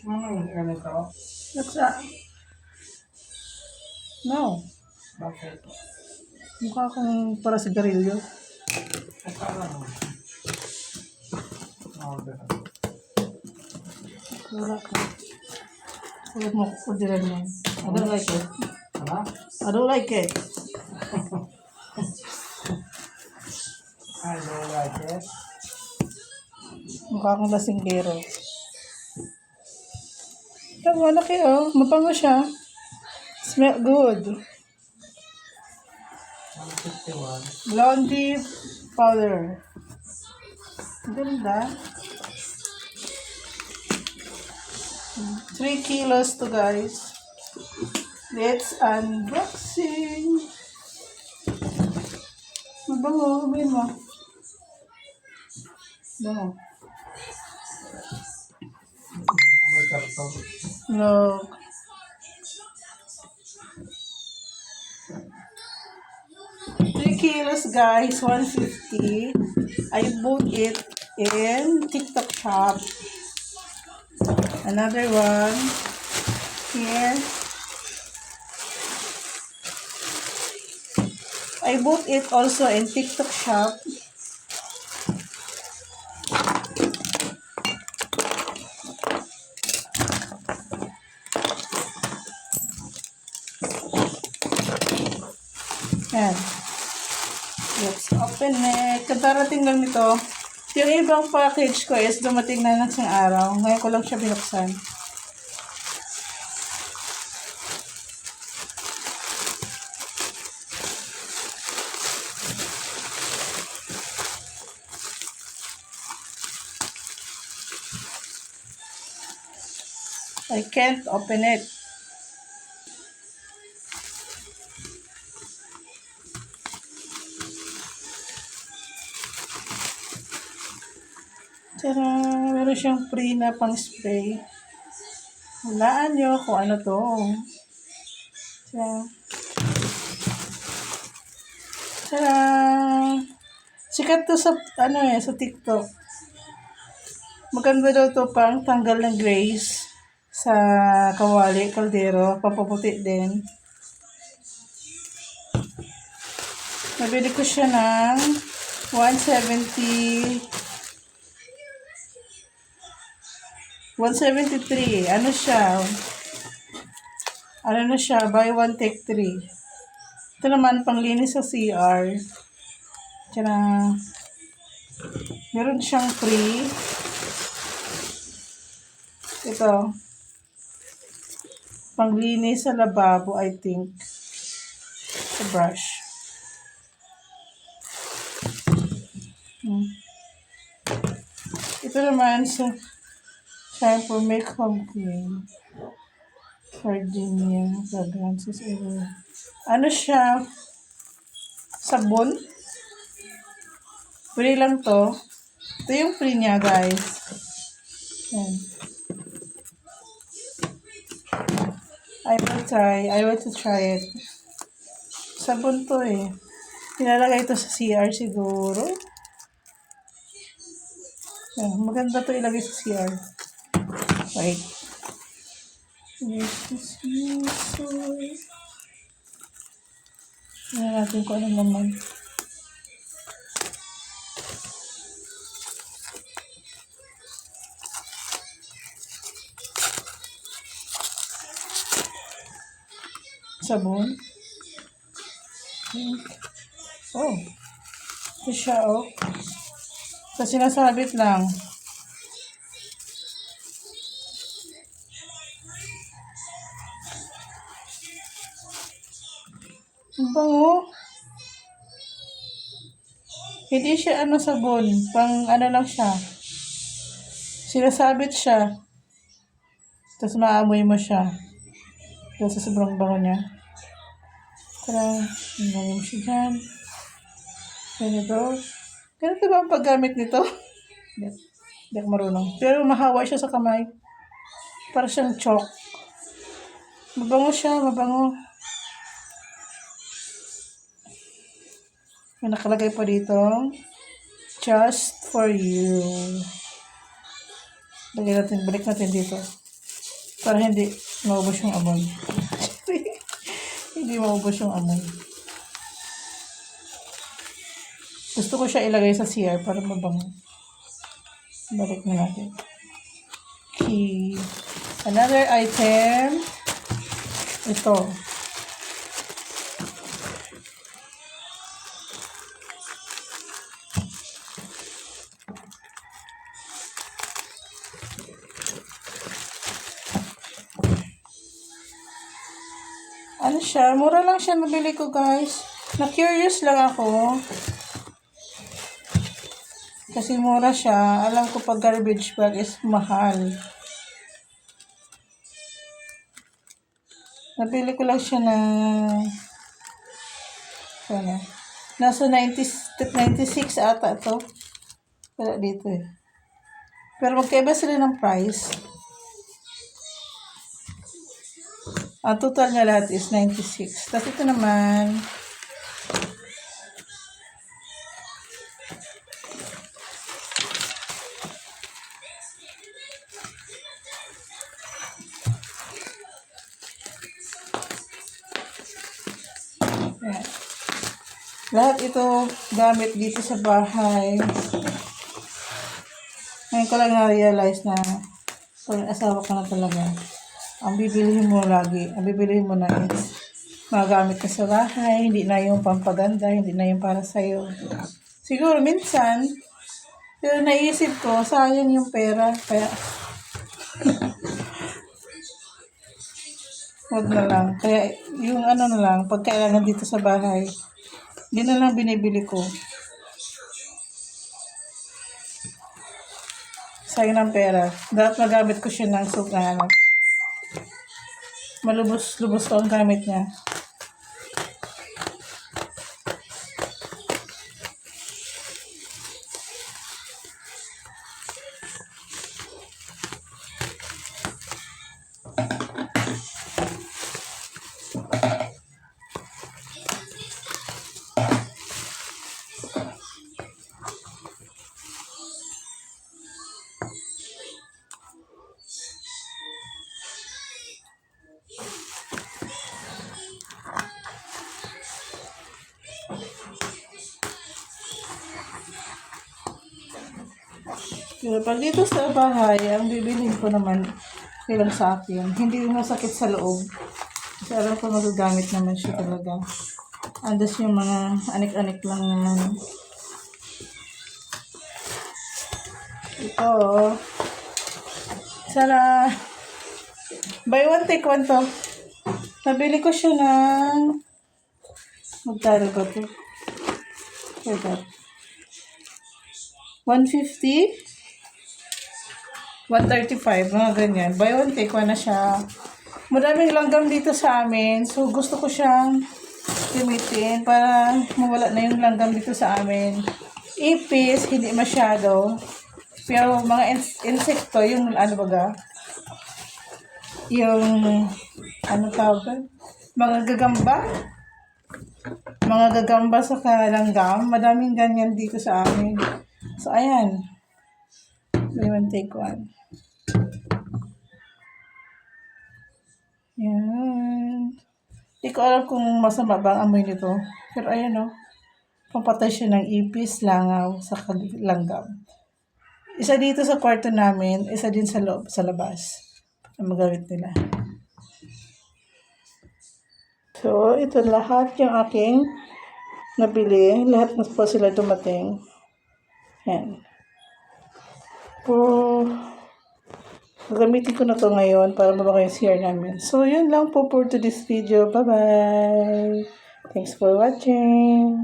Ano yung ganito? What's that? No. Bakit? Mukha akong para sigarilyo. Akala mo. Order. Wala ka. Huwag mo orderan yan. I don't like it. Ano? I don't like it. I don't like it. Mukha akong lasinggero. Ito, malaki oh. Mabango siya. Smell good. 151. Blondie powder. Ganda. 3 kilos to guys. Let's unboxing. Mabango. Mabango mo. Bango. May karton. No. Kilos guys, 150. I bought it in TikTok shop. Another one here. I bought it also in TikTok shop. Yan. Let's open it. Kadarating lang nito. Yung ibang package ko is dumating na ng isang araw. Ngayon ko lang siya binuksan. I can't open it. Tara, meron siyang free na pang spray. Hulaan nyo kung ano to. Tara. Tara. Sikat to sa, sa TikTok. Maganda daw to pang tanggal ng grace sa kawali, kaldero, pampaputi din. Nabili ko siya ng 173. Ano siya? Ano na siya? Buy one, take 3. Ito naman, panglinis sa CR. Tiyara. Meron siyang free. Ito. Panglinis sa lababo, I think. Sa brush. Ito naman sa shampoo, make home cream. Gardenia, fragrances, ano siya? Sabon? Free lang to. Ito yung free niya, guys. Yan. I want to try it. Sabon to eh. Nilalagay ito sa CR siguro. Yan. Maganda to ilagay sa CR. Wait. Tingnan natin kung ano naman. Sabon. Oh. Ito siya, oh. So, sinasabit lang. Ang bango. Hindi siya sabon. Pang lang siya. Sinasabit siya. Tapos maamoy mo siya. Dahil sa sobrang bango niya. Tara, nangyayin mo siya dyan. Ganito. Ganito ba ang paggamit nito? Hindi ako marunong. Pero mahawa siya sa kamay. Para siyang chalk. Mabango siya, mabango. May nakalagay pa dito. Just for you. Balik natin dito. Para hindi maubos yung amoy. Hindi maubos yung amoy. Gusto ko siya ilagay sa CR para mabango. Balik na natin. Okay. Another item. Ito. Ano siya? Mura lang siya nabili ko, guys. Na-curious lang ako. Kasi mura siya. Alam ko pag garbage bag is mahal. Nabili ko lang siya na sana. Nasa 96 ata to. Wala dito eh. Pero magkaiba sila ng price. Ang total niya lahat is 96. Tapos ito naman, ayan. Lahat ito gamit dito sa bahay. Ngayon ko lang na-realize na pag asawa ko na talaga. Ang bibilihin mo lagi, ang bibilihin mo na is magamit ka sa bahay, hindi na yung pampaganda, hindi na yung para sa'yo. Siguro minsan, pero naisip ko, sayang yung pera, kaya wag na lang. Kaya yung ano na lang, pag kailangan dito sa bahay, yun na lang binibili ko. Sayang ng pera. Dapat magamit ko siya ng sugahan. Malubos-lubos ko ang gamit niya. Pero pag dito sa bahay, ang bibilhin ko naman bilang sa akin, hindi masakit sa loob. Kasi alam ko magagamit naman siya talaga. Andas yung mga anik-anik lang naman. Ito. Sana buy one take one to. Nabili ko siya ng magkano ba ito? Forgot. 150? 135, mga ganyan. Buy one, take one na siya. Madaming langgam dito sa amin. So, gusto ko siyang gamitin para mawala na yung langgam dito sa amin. Ipis, hindi masyado. Pero mga insekto, yung ano baga, yung, ano tawag, mga gagamba. Mga gagamba sa langgam. Madaming ganyan dito sa amin. So, ayan. Buy one, take one. Yan. Hindi ko alam kung masama ba ang amoy nito. Pero ayan o. Pampatay siya ng ipis, langaw, sa langgam. Isa dito sa kwarto namin, isa din sa loob, sa labas. Ang magamit nila. So, ito lahat yung aking nabili. Lahat na po sila dumating. Yan. Gagamitin ko na to ngayon para mabango yung CR namin. So, yun lang po for today's video. Bye-bye! Thanks for watching!